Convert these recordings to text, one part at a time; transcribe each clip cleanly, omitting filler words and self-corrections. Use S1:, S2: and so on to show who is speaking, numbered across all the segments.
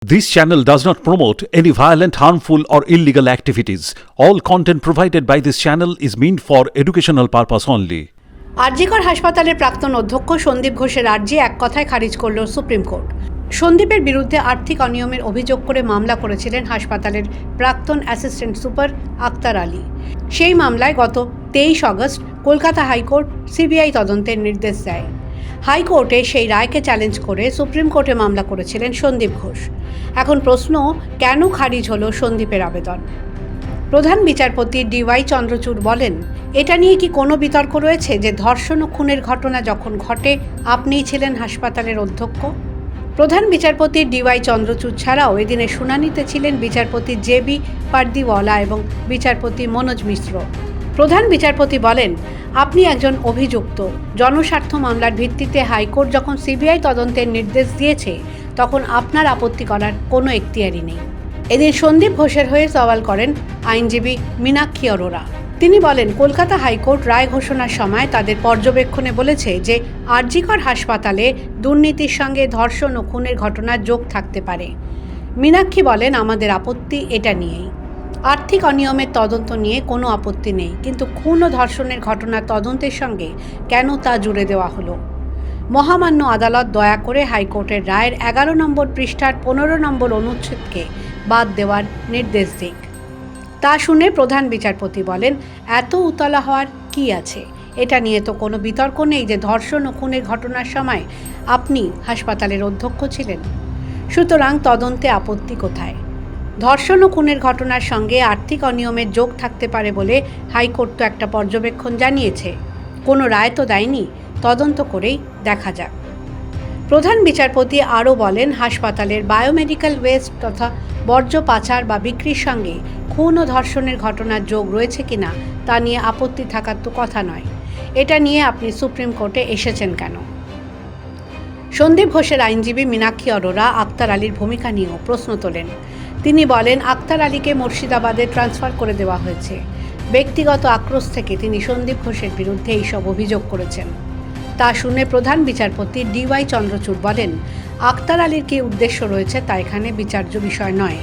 S1: This channel does not promote any violent, harmful, or illegal activities. All content provided by this channel is meant for educational purpose only.
S2: RG Kar হাসপাতালের প্রাক্তন অধ্যক্ষ সন্দীপ ঘোষের আর্জি এক কথায় খারিজ করল সুপ্রিম কোর্ট। সন্দীপের বিরুদ্ধে আর্থিক অনিয়মের অভিযোগ করে মামলা করেছিলেন হাসপাতালের প্রাক্তন অ্যাসিস্ট্যান্ট সুপার আক্তার আলী। সেই মামলায় গত 23 আগস্ট কলকাতা হাইকোর্ট সিবিআই তদন্তের নির্দেশ দেয়। হাইকোর্টে সেই রায়কে চ্যালেঞ্জ করে সুপ্রিম কোর্টে মামলা করেছিলেন সন্দীপ ঘোষ। এখন প্রশ্ন, কেন খারিজ হলো সন্দীপের আবেদন? প্রধান বিচারপতি ডিওয়াই চন্দ্রচূড় বলেন, এটা নিয়ে কি কোনো বিতর্ক রয়েছে যে ধর্ষণ ও খুনের ঘটনা যখন ঘটে আপনিই ছিলেন হাসপাতালের অধ্যক্ষ? প্রধান বিচারপতি ডিওয়াই চন্দ্রচূড় ছাড়াও এদিনের শুনানিতে ছিলেন বিচারপতি জেবি পারদিওয়ালা এবং বিচারপতি মনোজ মিশ্র। প্রধান বিচারপতি বলেন, আপনি একজন অভিযুক্ত। জনস্বার্থ মামলার ভিত্তিতে হাইকোর্ট যখন সিবিআই তদন্তের নির্দেশ দিয়েছে তখন আপনার আপত্তি করার কোনো এখতিয়ারই নেই। এদিন সন্দীপ ঘোষের হয়ে সওয়াল করেন আইনজীবী মীনাক্ষী অরোরা। তিনি বলেন, কলকাতা হাইকোর্ট রায় ঘোষণার সময় তাদের পর্যবেক্ষণে বলেছে যে আরজিকর হাসপাতালে দুর্নীতির সঙ্গে ধর্ষণ ও খুনের ঘটনার যোগ থাকতে পারে। মীনাক্ষী বলেন, আমাদের আপত্তি এটা নিয়েই। আর্থিক অনিয়মের তদন্ত নিয়ে কোনো আপত্তি নেই, কিন্তু খুন ও ধর্ষণের ঘটনার তদন্তের সঙ্গে কেন তা জুড়ে দেওয়া হলো? মহামান্য আদালত দয়া করে হাইকোর্টের রায়ের 11 নম্বর পৃষ্ঠার 15 নম্বর অনুচ্ছেদকে বাদ দেওয়ার নির্দেশ দিক। তা শুনে প্রধান বিচারপতি বলেন, এত উতলা হওয়ার কি আছে? এটা নিয়ে তো কোনো বিতর্ক নেই যে ধর্ষণ ও খুনের ঘটনার সময় আপনি হাসপাতালের অধ্যক্ষ ছিলেন। সুতরাং তদন্তে আপত্তি কোথায়? ধর্ষণ ও খুনের ঘটনার সঙ্গে আর্থিক অনিয়মের যোগ থাকতে পারে বলে হাইকোর্ট তো একটা পর্যবেক্ষণ জানিয়েছে, কোনো রায় তো দেয়নি। তদন্ত করেই দেখা যাক। প্রধান বিচারপতি আরও বলেন, হাসপাতালের বায়োমেডিক্যাল ওয়েস্ট তথা বর্জ্য পাচার বা বিক্রির সঙ্গে খুন ও ধর্ষণের ঘটনার যোগ রয়েছে কিনা তা নিয়ে আপত্তি থাকার তো কথা নয়। এটা নিয়ে আপনি সুপ্রিম কোর্টে এসেছেন কেন? সন্দীপ ঘোষের আইনজীবী মীনাক্ষী অরোরা আক্তার আলীর ভূমিকা নিয়েও প্রশ্ন তোলেন। তিনি বলেন, আক্তার আলীকে মুর্শিদাবাদে ট্রান্সফার করে দেওয়া হয়েছে। ব্যক্তিগত আক্রোশ থেকে তিনি সন্দীপ ঘোষের বিরুদ্ধে এইসব অভিযোগ করেছেন। তা শুনে প্রধান বিচারপতি ডিওয়াই চন্দ্রচূড় বলেন, আক্তার আলীর কী উদ্দেশ্য রয়েছে তা এখানে বিচার্য বিষয় নয়।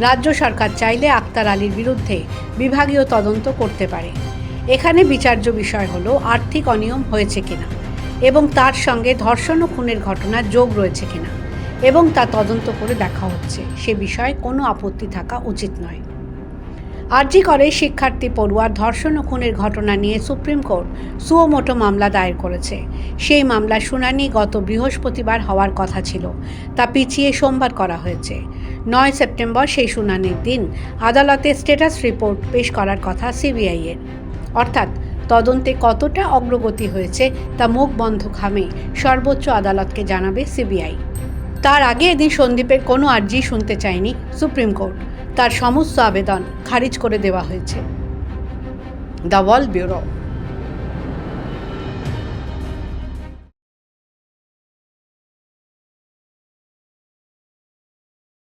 S2: রাজ্য সরকার চাইলে আক্তার আলীর বিরুদ্ধে বিভাগীয় তদন্ত করতে পারে। এখানে বিচার্য বিষয় হলো আর্থিক অনিয়ম হয়েছে কিনা এবং তার সঙ্গে ধর্ষণ ও খুনের ঘটনার যোগ রয়েছে কিনা, এবং তা তদন্ত করে দেখা হচ্ছে। সে বিষয়ে কোনো আপত্তি থাকা উচিত নয়। আরজিকরে শিক্ষার্থী পড়ুয়ার ধর্ষণ ও খুনের ঘটনা নিয়ে সুপ্রিম কোর্ট সুও মোটো মামলা দায়ের করেছে। সেই মামলার শুনানি গত বৃহস্পতিবার হওয়ার কথা ছিল, তা পিছিয়ে সোমবার করা হয়েছে। 9 সেপ্টেম্বর সেই শুনানির দিন আদালতে স্ট্যাটাস রিপোর্ট পেশ করার কথা সিবিআইয়ের। অর্থাৎ তদন্তে কতটা অগ্রগতি হয়েছে তা মুখ বন্ধ খামে সর্বোচ্চ আদালতকে জানাবে সিবিআই। তার আগে এদিন সন্দীপের কোনো আর্জি শুনতে চায়নি সুপ্রিম কোর্ট। তার সমস্ত আবেদন খারিজ করে দেওয়া হয়েছে। The world bureau.